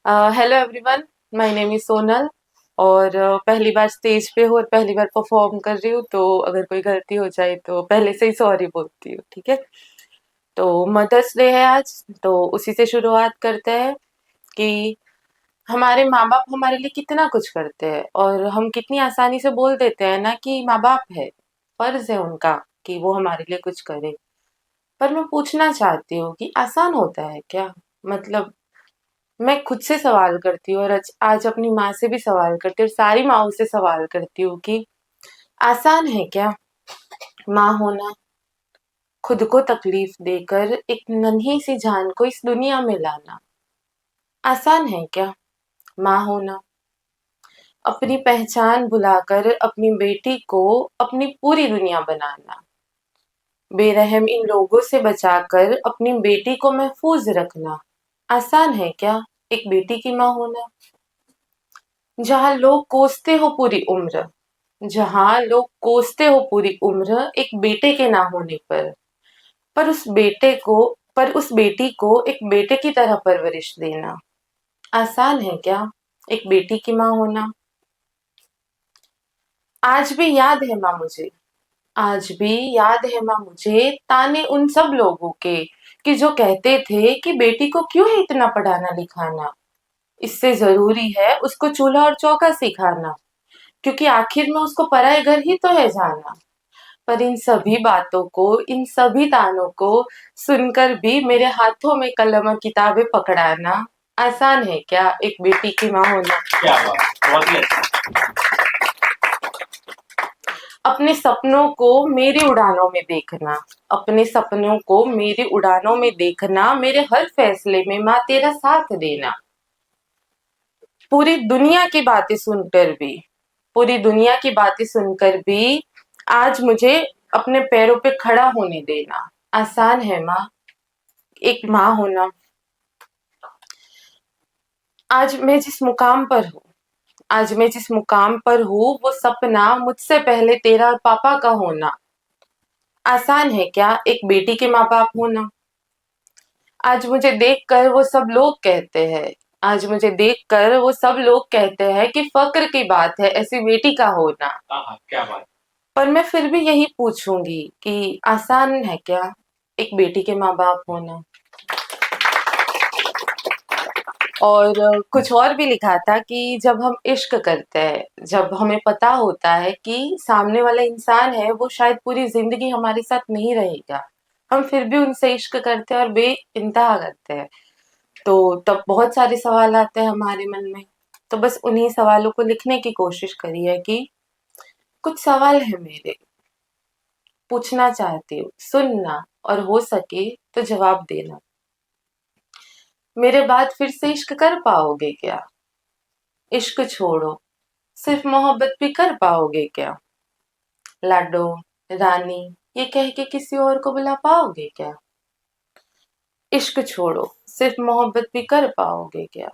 Hello everyone. My name is Sonal. और पहली बार stage पे हूँ और पहली बार परफॉर्म कर रही हूँ, तो अगर कोई गलती हो जाए तो पहले से ही सॉरी बोलती हूँ, ठीक है। तो मदर्स डे है आज, तो उसी से शुरुआत करते हैं कि हमारे माँ बाप हमारे लिए कितना कुछ करते हैं और हम कितनी आसानी से बोल देते हैं ना कि माँ बाप है, फर्ज है उनका कि वो हमारे लिए कुछ करे। पर मैं पूछना चाहती हूँ कि आसान होता है क्या? मतलब मैं खुद से सवाल करती हूँ और आज अपनी माँ से भी सवाल करती हूँ और सारी माँओं से सवाल करती हूँ कि आसान है क्या माँ होना? खुद को तकलीफ देकर एक नन्ही सी जान को इस दुनिया में लाना आसान है क्या माँ होना? अपनी पहचान भुलाकर अपनी बेटी को अपनी पूरी दुनिया बनाना, बेरहम इन लोगों से बचाकर अपनी बेटी को महफूज रखना आसान है क्या एक बेटी की माँ होना? जहाँ लोग कोसते हो पूरी उम्र, जहाँ लोग कोसते हो पूरी उम्र एक बेटे के ना होने पर उस बेटे को पर उस बेटी को एक बेटे की तरह परवरिश देना आसान है क्या एक बेटी की माँ होना? आज भी याद है माँ मुझे, आज भी याद है माँ मुझे ताने उन सब लोगों के कि जो कहते थे कि बेटी को क्यों है इतना पढ़ाना लिखाना, इससे जरूरी है उसको चूल्हा और चौका सिखाना, क्योंकि आखिर में उसको पराए घर ही तो है जाना। पर इन सभी बातों को, इन सभी तानों को सुनकर भी मेरे हाथों में कलम और किताबें पकड़ाना आसान है क्या एक बेटी की माँ होना? क्या बात, बहुत ही अच्छा। अपने सपनों को मेरी उड़ानों में देखना, अपने सपनों को मेरी उड़ानों में देखना, मेरे हर फैसले में माँ तेरा साथ देना। पूरी दुनिया की बातें सुनकर भी, पूरी दुनिया की बातें सुनकर भी आज मुझे अपने पैरों पे खड़ा होने देना आसान है माँ एक माँ होना। आज मैं जिस मुकाम पर हूँ, आज मैं जिस मुकाम पर हूँ वो सपना मुझसे पहले तेरा और पापा का होना आसान है क्या एक बेटी के माँ बाप होना? आज मुझे देखकर वो सब लोग कहते हैं, आज मुझे देखकर वो सब लोग कहते हैं कि फक्र की बात है ऐसी बेटी का होना। क्या बात। पर मैं फिर भी यही पूछूंगी कि आसान है क्या एक बेटी के माँ बाप होना? और कुछ और भी लिखा था कि जब हम इश्क करते हैं, जब हमें पता होता है कि सामने वाला इंसान है वो शायद पूरी जिंदगी हमारे साथ नहीं रहेगा, हम फिर भी उनसे इश्क करते हैं और बेइंतहा करते हैं, तो तब बहुत सारे सवाल आते हैं हमारे मन में। तो बस उन्हीं सवालों को लिखने की कोशिश करी है कि कुछ सवाल है मेरे, पूछना चाहती हूँ, सुनना और हो सके तो जवाब देना। मेरे बाद फिर से इश्क कर पाओगे क्या? इश्क छोड़ो, सिर्फ मोहब्बत भी कर पाओगे क्या? लाडो, रानी ये कह के किसी और को बुला पाओगे क्या? इश्क छोड़ो, सिर्फ मोहब्बत भी कर पाओगे क्या?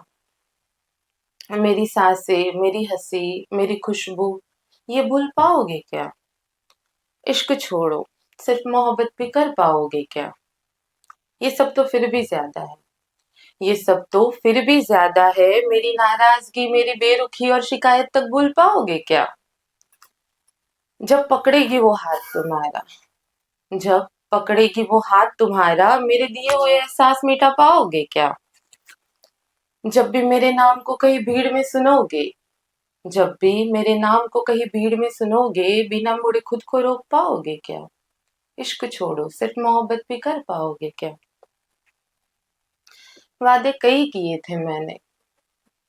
मेरी सांसें, मेरी हंसी, मेरी खुशबू ये भूल पाओगे क्या? इश्क छोड़ो, सिर्फ मोहब्बत भी कर पाओगे क्या? ये सब तो फिर भी ज्यादा है, ये सब तो फिर भी ज्यादा है, मेरी नाराजगी, मेरी बेरुखी और शिकायत तक भूल पाओगे क्या? जब पकड़ेगी वो हाथ तुम्हारा, जब पकड़ेगी वो हाथ तुम्हारा, मेरे दिए हुए एहसास मिटा पाओगे क्या? जब भी मेरे नाम को कहीं भीड़ में सुनोगे, जब भी मेरे नाम को कहीं भीड़ में सुनोगे, बिना मुड़े खुद को रोक पाओगे क्या? इश्क छोड़ो, सिर्फ मोहब्बत भी कर पाओगे क्या? वादे कई किए थे मैंने,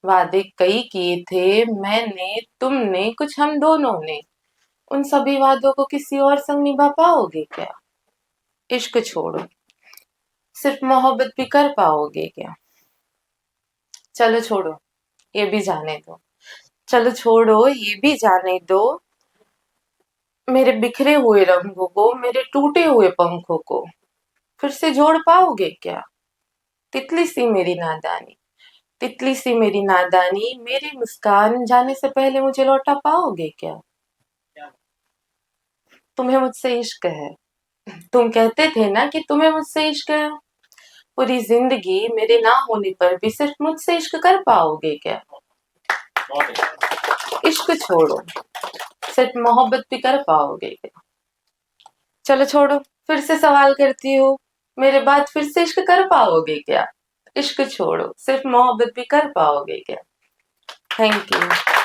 वादे कई किए थे मैंने, तुमने, कुछ हम दोनों ने, उन सभी वादों को किसी और संग निभा पाओगे क्या? इश्क छोड़ो, सिर्फ मोहब्बत भी कर पाओगे क्या? चलो छोड़ो, ये भी जाने दो, चलो छोड़ो ये भी जाने दो, मेरे बिखरे हुए रंगों को, मेरे टूटे हुए पंखों को फिर से जोड़ पाओगे क्या? तितली सी मेरी नादानी, तितली सी मेरी नादानी, मेरी मुस्कान जाने से पहले मुझे लौटा पाओगे क्या? तुम्हें मुझसे इश्क है, तुम कहते थे ना कि तुम्हें मुझसे इश्क है, पूरी जिंदगी मेरे ना होने पर भी सिर्फ मुझसे इश्क कर पाओगे क्या? बहुत अच्छा। इश्क छोड़ो, सिर्फ मोहब्बत भी कर पाओगे क्या? चलो छोड़ो, फिर से सवाल करती हूँ, मेरे बाद फिर से इश्क कर पाओगे क्या? इश्क छोड़ो, सिर्फ मोहब्बत भी कर पाओगे क्या? Thank you.